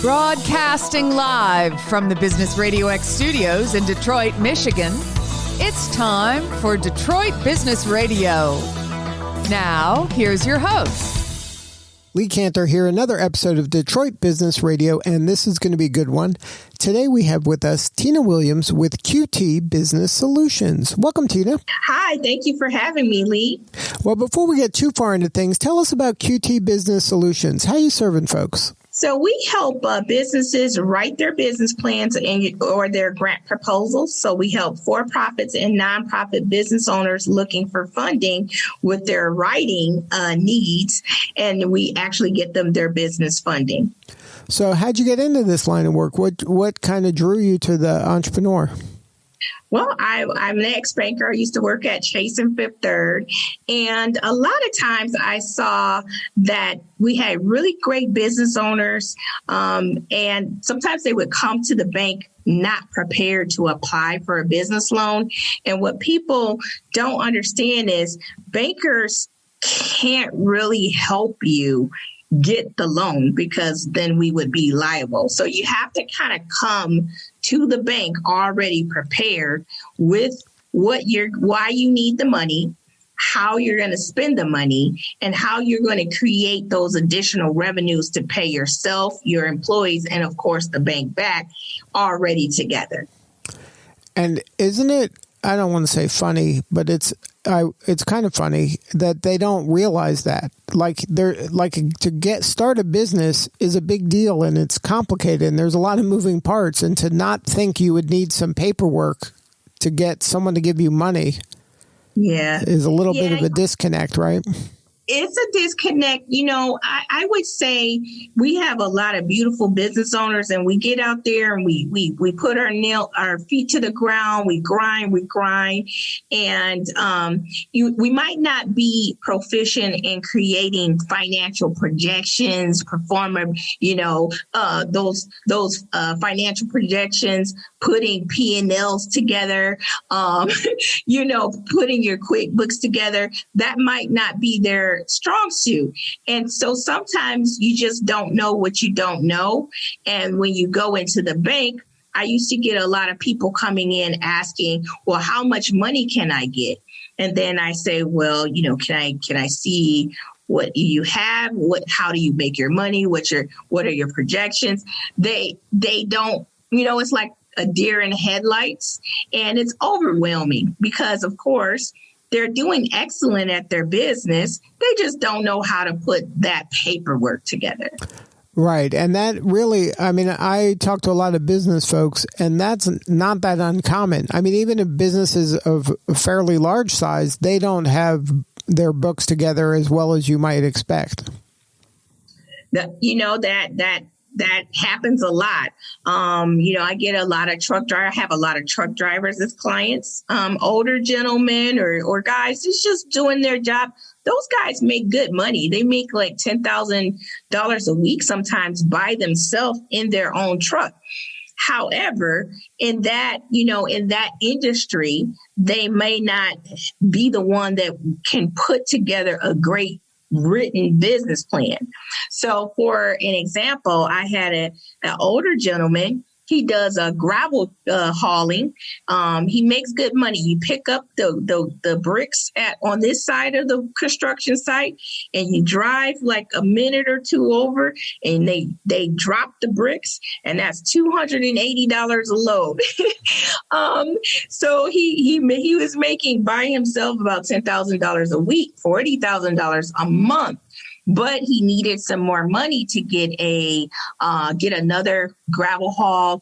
Broadcasting live from the Business RadioX studios in Detroit, Michigan, it's time for Detroit Business Radio. Now, here's your host. Lee Cantor here, another episode of Detroit Business Radio, and this is going to be a good one. Today we have with us Tina Williams with QT Business Solutions. Welcome, Tina. Hi, thank you for having me, Lee. Well, before we get too far into things, tell us about QT Business Solutions. How are you serving folks? So we help businesses write their business plans or their grant proposals. So we help for-profits and nonprofit business owners looking for funding with their writing needs, and we actually get them their business funding. So how'd you get into this line of work? What kind of drew you to the entrepreneur? Well, I'm an ex-banker. I used to work at Chase and Fifth Third. And a lot of times I saw that we had really great business owners. And sometimes they would come to the bank not prepared to apply for a business loan. And what people don't understand is bankers can't really help you get the loan because then we would be liable. So you have to kind of come to the bank already prepared with why you need the money, how you're going to spend the money, and how you're going to create those additional revenues to pay yourself, your employees, and of course the bank back already together. And isn't it, I don't want to say funny, but it's kind of funny that they don't realize that. To start a business is a big deal and it's complicated and there's a lot of moving parts, and to not think you would need some paperwork to get someone to give you money is a little bit of a disconnect, right? It's a disconnect. You know, I would say we have a lot of beautiful business owners, and we get out there and we put our feet to the ground. We grind, and we might not be proficient in creating financial projections, those financial projections, putting P&Ls together, putting your QuickBooks together. That might not be their strong suit. And so sometimes you just don't know what you don't know. And when you go into the bank, I used to get a lot of people coming in asking, well, how much money can I get? And then I say, well, can I see what you have? How do you make your money? What are your projections? They don't, it's like a deer in headlights, and it's overwhelming because, of course, they're doing excellent at their business. They just don't know how to put that paperwork together. Right. And that really, I talk to a lot of business folks, and that's not that uncommon. even if businesses of a fairly large size, they don't have their books together as well as you might expect. That happens a lot. I get a lot of truck drivers. I have a lot of truck drivers as clients, older gentlemen or guys just doing their job. Those guys make good money. They make like $10,000 a week sometimes by themselves in their own truck. However, in that industry, they may not be the one that can put together a great written business plan. So for an example, I had an older gentleman. He does gravel hauling. He makes good money. You pick up the bricks on this side of the construction site, and you drive like a minute or two over, and they drop the bricks, and that's $280 a load. So he was making by himself about $10,000 a week, $40,000 a month. But he needed some more money to get another gravel haul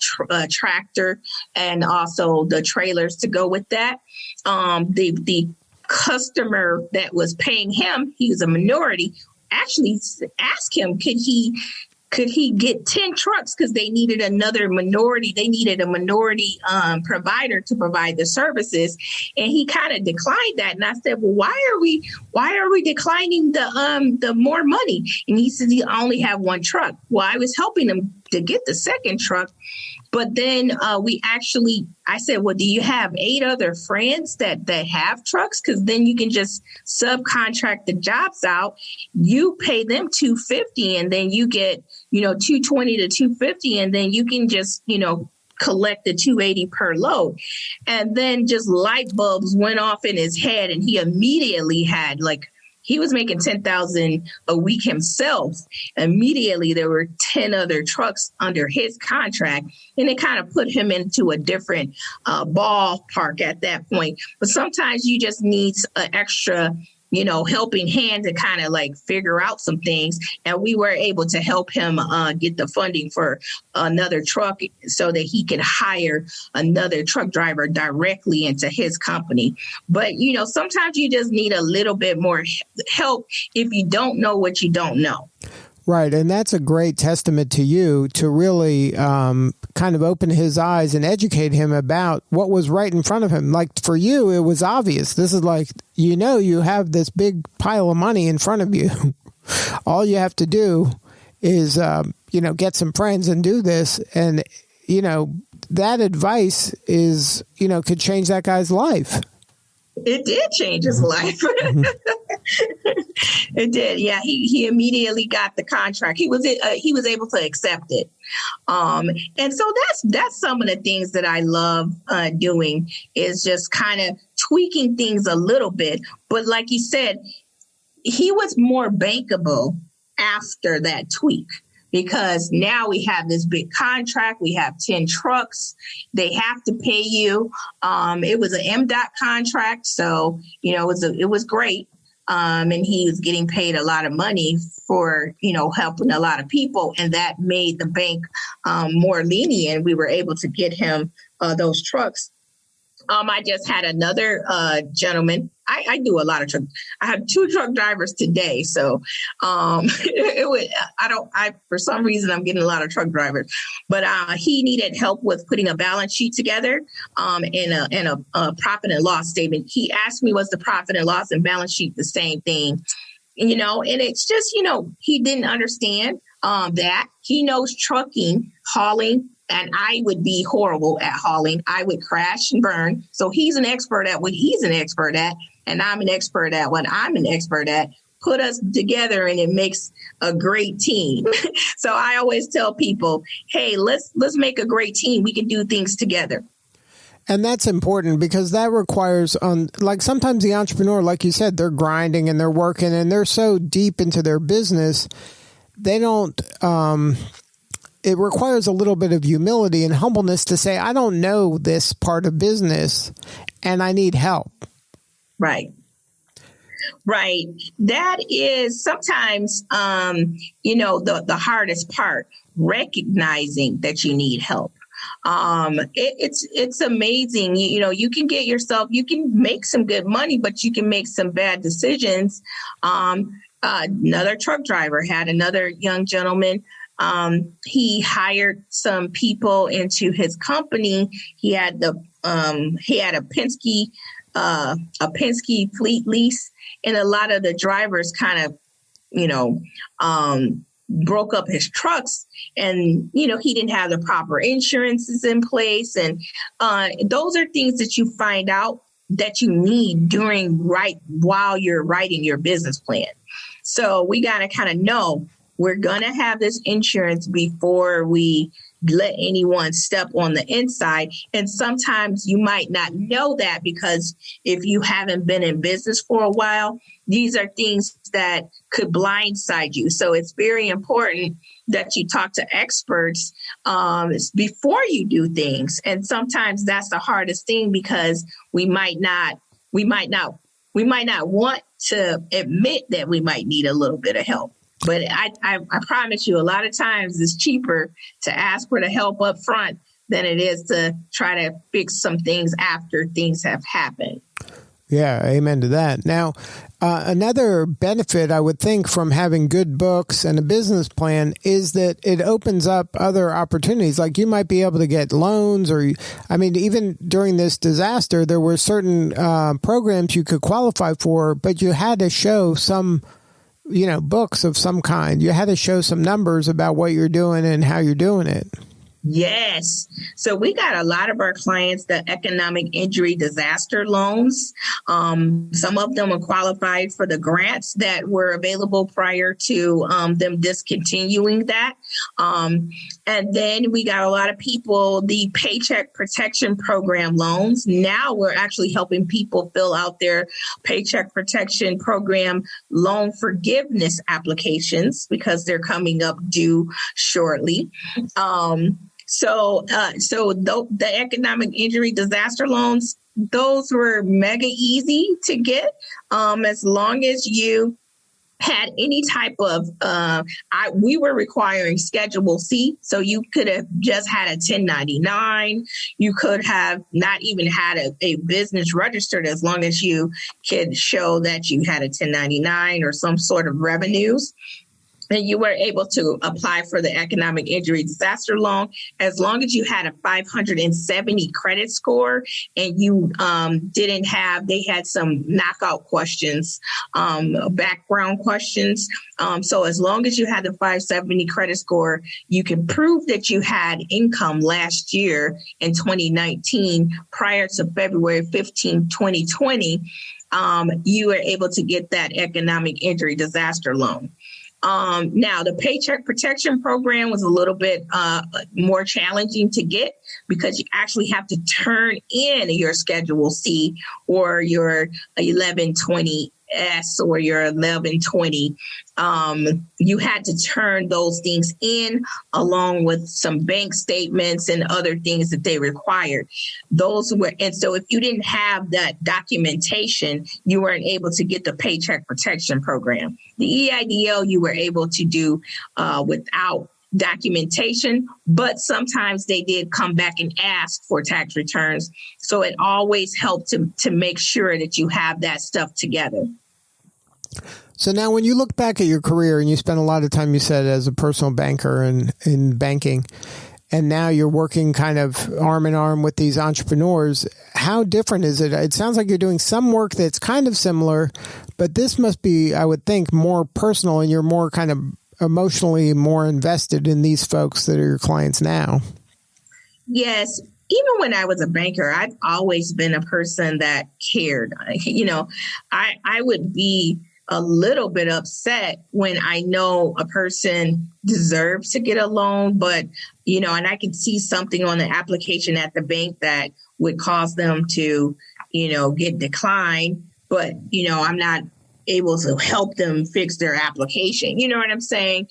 tractor, and also the trailers to go with that. The customer that was paying him, he was a minority, actually asked him, could he get 10 trucks because they needed another minority. They needed a minority provider to provide the services. And he kind of declined that. And I said, well, why are we declining the more money? And he said, he only have one truck. Well, I was helping him to get the second truck. But then I said, well, do you have 8 other friends that have trucks? Because then you can just subcontract the jobs out. You pay them $250, and then you get $220 to $250, and then you can just, collect the $280 per load. And then just light bulbs went off in his head, and he immediately had he was making $10,000 a week himself. Immediately, there were 10 other trucks under his contract, and it kind of put him into a different ballpark at that point. But sometimes you just need an extra helping hand to kind of figure out some things. And we were able to help him get the funding for another truck so that he could hire another truck driver directly into his company. But, sometimes you just need a little bit more help if you don't know what you don't know. Right. And that's a great testament to you to really kind of open his eyes and educate him about what was right in front of him. Like for you, it was obvious. This is you have this big pile of money in front of you. All you have to do is, get some friends and do this. And, that advice is, could change that guy's life. It did change his life. It did. Yeah, he immediately got the contract. He was able to accept it. And so that's some of the things that I love doing is just kind of tweaking things a little bit. But like you said, he was more bankable after that tweak. Because now we have this big contract, we have 10 trucks, they have to pay you. It was an MDOT contract, so it was great. And he was getting paid a lot of money for helping a lot of people, and that made the bank more lenient. We were able to get him those trucks. I just had another gentleman. I do a lot of truck. I have 2 truck drivers today. So for some reason, I'm getting a lot of truck drivers. But he needed help with putting a balance sheet together and a profit and loss statement. He asked me, was the profit and loss and balance sheet the same thing? And it's just, he didn't understand that. He knows trucking, hauling, and I would be horrible at hauling. I would crash and burn. So he's an expert at what he's an expert at, and I'm an expert at what I'm an expert at. Put us together and it makes a great team. So I always tell people, hey, let's make a great team. We can do things together. And that's important because that requires sometimes the entrepreneur, like you said, they're grinding and they're working and they're so deep into their business, they don't it requires a little bit of humility and humbleness to say, I don't know this part of business and I need help. Right. Right. That is sometimes, the hardest part, recognizing that you need help. It's amazing. You can get yourself, you can make some good money, but you can make some bad decisions. Another truck driver had another young gentleman. He hired some people into his company. He had a Penske fleet lease, and a lot of the drivers kind of, broke up his trucks, and he didn't have the proper insurances in place, and those are things that you find out that you need while you're writing your business plan. So we got to kind of know. We're going to have this insurance before we let anyone step on the inside. And sometimes you might not know that because if you haven't been in business for a while, these are things that could blindside you. So it's very important that you talk to experts before you do things. And sometimes that's the hardest thing because we might not want to admit that we might need a little bit of help. But I promise you, a lot of times it's cheaper to ask for the help up front than it is to try to fix some things after things have happened. Yeah, amen to that. Now, another benefit I would think from having good books and a business plan is that it opens up other opportunities. Like you might be able to get loans even during this disaster, there were certain programs you could qualify for, but you had to show some books of some kind. You had to show some numbers about what you're doing and how you're doing it. Yes. So we got a lot of our clients, the economic injury disaster loans. Some of them are qualified for the grants that were available prior to them discontinuing that. And then we got a lot of people, the Paycheck Protection Program loans. Now we're actually helping people fill out their Paycheck Protection Program loan forgiveness applications because they're coming up due shortly. So the economic injury disaster loans, those were mega easy to get as long as you had any type of, we were requiring Schedule C. So you could have just had a 1099. You could have not even had a business registered as long as you could show that you had a 1099 or some sort of revenues. And you were able to apply for the economic injury disaster loan as long as you had a 570 credit score and you they had some knockout questions, background questions. So as long as you had the 570 credit score, you can prove that you had income last year in 2019 prior to February 15, 2020, you were able to get that economic injury disaster loan. Now, the Paycheck Protection Program was a little bit more challenging to get because you actually have to turn in your Schedule C or your 1120S or your 1120. You had to turn those things in along with some bank statements and other things that they required. And so if you didn't have that documentation, you weren't able to get the Paycheck Protection Program. The EIDL you were able to do without documentation, but sometimes they did come back and ask for tax returns. So it always helped to make sure that you have that stuff together. So now when you look back at your career and you spent a lot of time, you said, as a personal banker and in banking, and now you're working kind of arm in arm with these entrepreneurs, how different is it? It sounds like you're doing some work that's kind of similar, but this must be, I would think, more personal and you're more kind of emotionally more invested in these folks that are your clients now. Yes. Even when I was a banker, I've always been a person that cared. I would be a little bit upset when I know a person deserves to get a loan, but, and I can see something on the application at the bank that would cause them to, get declined, but, I'm not able to help them fix their application. You know what I'm saying?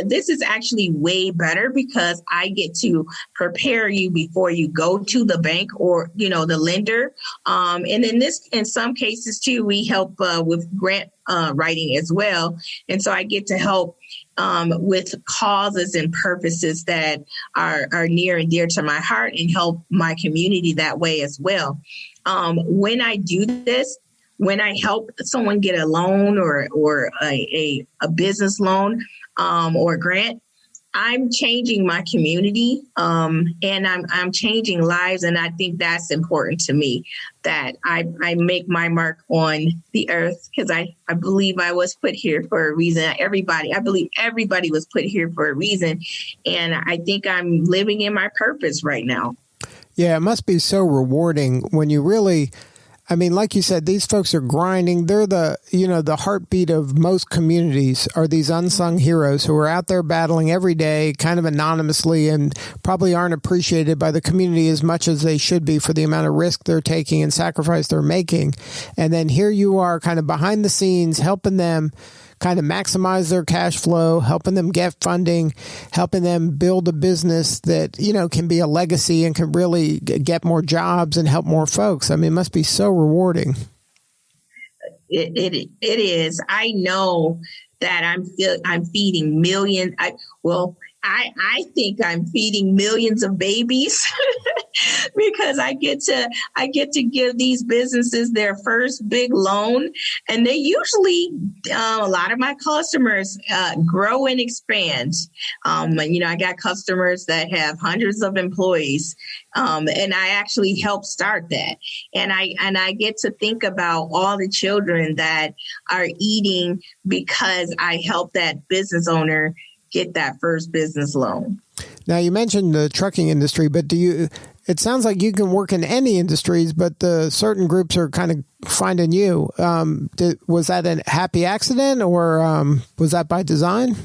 This is actually way better because I get to prepare you before you go to the bank or, the lender. And in some cases too, we help with grant writing as well. And so I get to help with causes and purposes that are near and dear to my heart and help my community that way as well. When I do this, when I help someone get a loan or a business loan or a grant, I'm changing my community and I'm changing lives. And I think that's important to me, that I make my mark on the earth because I believe I was put here for a reason. I believe everybody was put here for a reason. And I think I'm living in my purpose right now. Yeah, it must be so rewarding when you really... I mean, like you said, these folks are grinding. They're the heartbeat of most communities are these unsung heroes who are out there battling every day, kind of anonymously, and probably aren't appreciated by the community as much as they should be for the amount of risk they're taking and sacrifice they're making. And then here you are kind of behind the scenes, helping them kind of maximize their cash flow, helping them get funding, helping them build a business that, can be a legacy and can really get more jobs and help more folks. I mean, it must be so rewarding. It is. I know that I'm feeding millions. I think I'm feeding millions of babies because I get to give these businesses their first big loan. And they usually, a lot of my customers grow and expand. I got customers that have hundreds of employees. And I actually help start that. And I get to think about all the children that are eating because I help that business owner get that first business loan. Now, you mentioned the trucking industry, but it sounds like you can work in any industries, but the certain groups are kind of finding you. Was that a happy accident, or was that by design?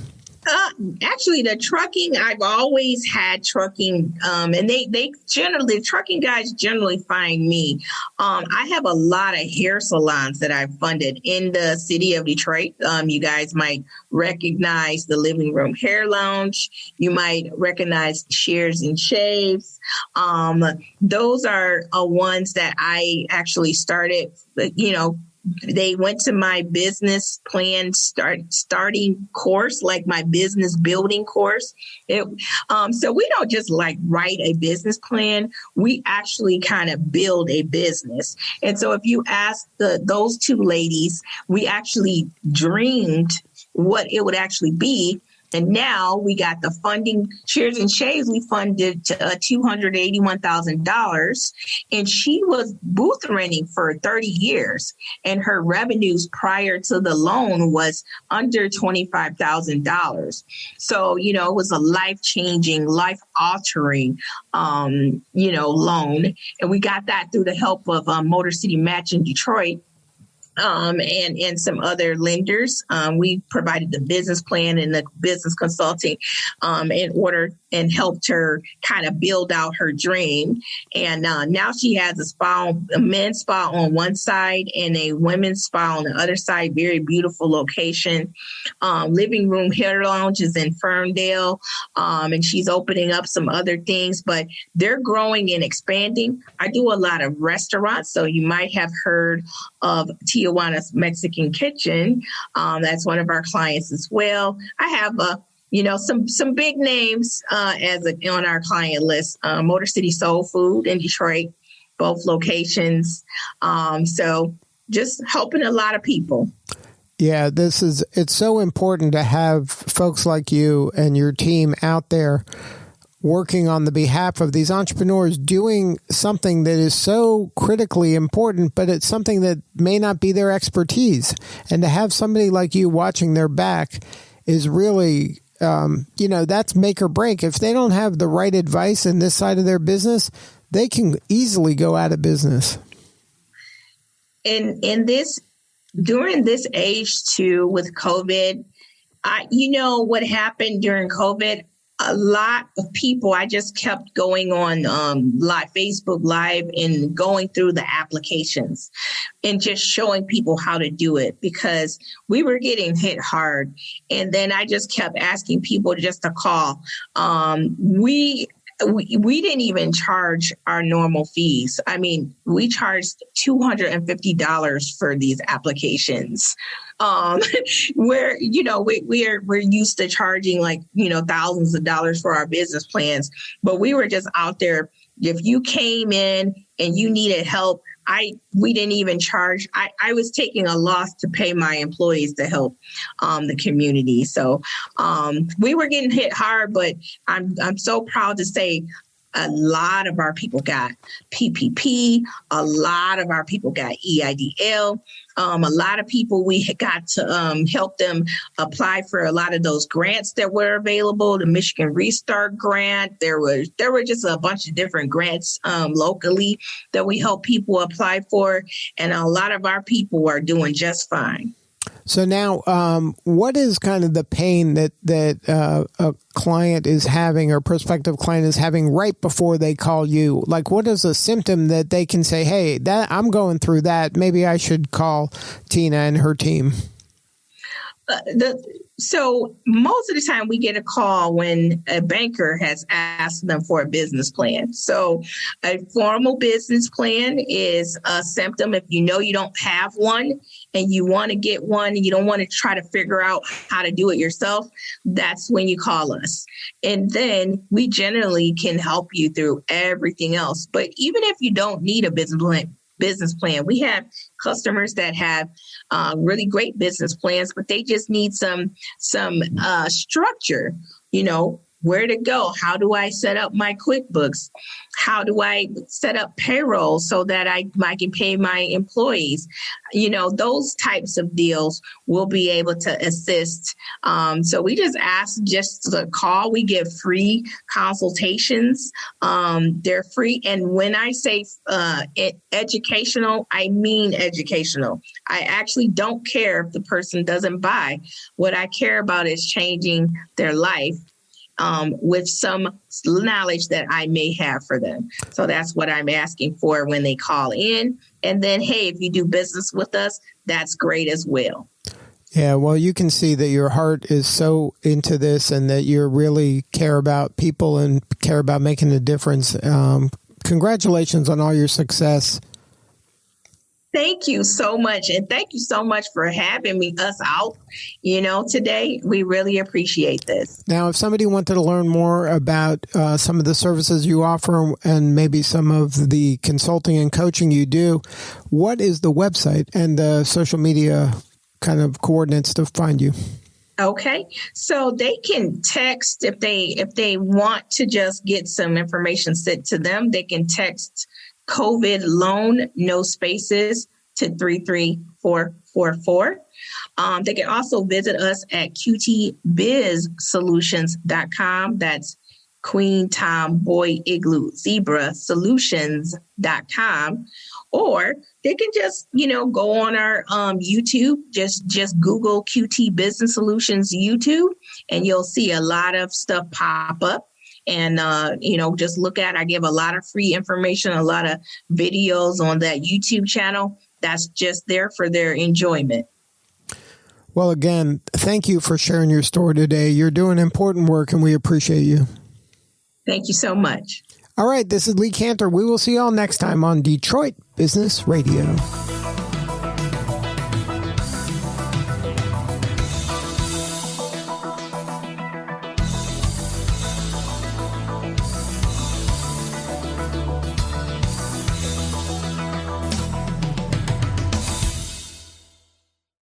Actually, the trucking, I've always had trucking, and they generally, the trucking guys generally find me. I have a lot of hair salons that I've funded in the city of Detroit. You guys might recognize the Living Room Hair Lounge. You might recognize Shears and Shaves. Those are ones that I actually started, they went to my business plan starting course, like my business building course. So we don't just like write a business plan. We actually kind of build a business. And so if you ask those two ladies, we actually dreamed what it would actually be. And now we got the funding. Shears and Shaves, we funded $281,000. And she was booth renting for 30 years. And her revenues prior to the loan was under $25,000. So, it was a life-changing, life-altering, loan. And we got that through the help of Motor City Match in Detroit. And some other lenders. We provided the business plan and the business consulting in order and helped her kind of build out her dream. And now she has a men's spa on one side and a women's spa on the other side. Very beautiful location. Living Room Hair Lounge is in Ferndale, and she's opening up some other things, but they're growing and expanding. I do a lot of restaurants, so you might have heard of Tijuana's Mexican Kitchen. That's one of our clients as well. I have some big names on our client list. Motor City Soul Food in Detroit, both locations. So just helping a lot of people. Yeah, it's so important to have folks like you and your team out there working on the behalf of these entrepreneurs, doing something that is so critically important, but it's something that may not be their expertise. And to have somebody like you watching their back is really, that's make or break. If they don't have the right advice in this side of their business, they can easily go out of business. During this age too, with COVID, what happened during COVID, a lot of people, I just kept going on Facebook Live and going through the applications and just showing people how to do it because we were getting hit hard. And then I just kept asking people just to call. We didn't even charge our normal fees. I mean, we charged $250 for these applications. Where, we're used to charging thousands of dollars for our business plans, but we were just out there. If you came in and you needed help, we didn't even charge. I was taking a loss to pay my employees to help the community. So we were getting hit hard, but I'm so proud to say a lot of our people got PPP. A lot of our people got EIDL. A lot of people, we got to help them apply for a lot of those grants that were available. The Michigan Restart Grant. There were just a bunch of different grants locally that we help people apply for. And a lot of our people are doing just fine. So now, what is kind of the pain that a client is having or prospective client is having right before they call you? Like, what is a symptom that they can say, hey, that I'm going through that. Maybe I should call Tina and her team? So most of the time we get a call when a banker has asked them for a business plan. So a formal business plan is a symptom. If you know you don't have one and you want to get one and you don't want to try to figure out how to do it yourself, that's when you call us. And then we generally can help you through everything else. But even if you don't need a business plan, we have customers that have really great business plans, but they just need some structure. where to go. How do I set up my QuickBooks? How do I set up payroll so that I can pay my employees? Those types of deals will be able to assist. So we just ask just to call. We give free consultations. They're free. And when I say educational, I mean educational. I actually don't care if the person doesn't buy. What I care about is changing their life with some knowledge that I may have for them. So that's what I'm asking for when they call in. And then, hey, if you do business with us, that's great as well. Yeah, well, you can see that your heart is so into this and that you really care about people and care about making a difference. Congratulations on all your success. Thank you so much. And thank you so much for having us out, today. We really appreciate this. Now, if somebody wanted to learn more about some of the services you offer and maybe some of the consulting and coaching you do, what is the website and the social media kind of coordinates to find you? Okay, so they can text if they want to just get some information sent to them. They can text COVID loan, no spaces, to 33444. They can also visit us at qtbizsolutions.com. That's Queen Tom Boy Igloo Zebra Solutions.com. Or they can just, go on our YouTube, just Google QT Business Solutions YouTube, and you'll see a lot of stuff pop up. And, just look at, I give a lot of free information, a lot of videos on that YouTube channel. That's just there for their enjoyment. Well, again, thank you for sharing your story today. You're doing important work and we appreciate you. Thank you so much. All right. This is Lee Cantor. We will see you all next time on Detroit Business Radio.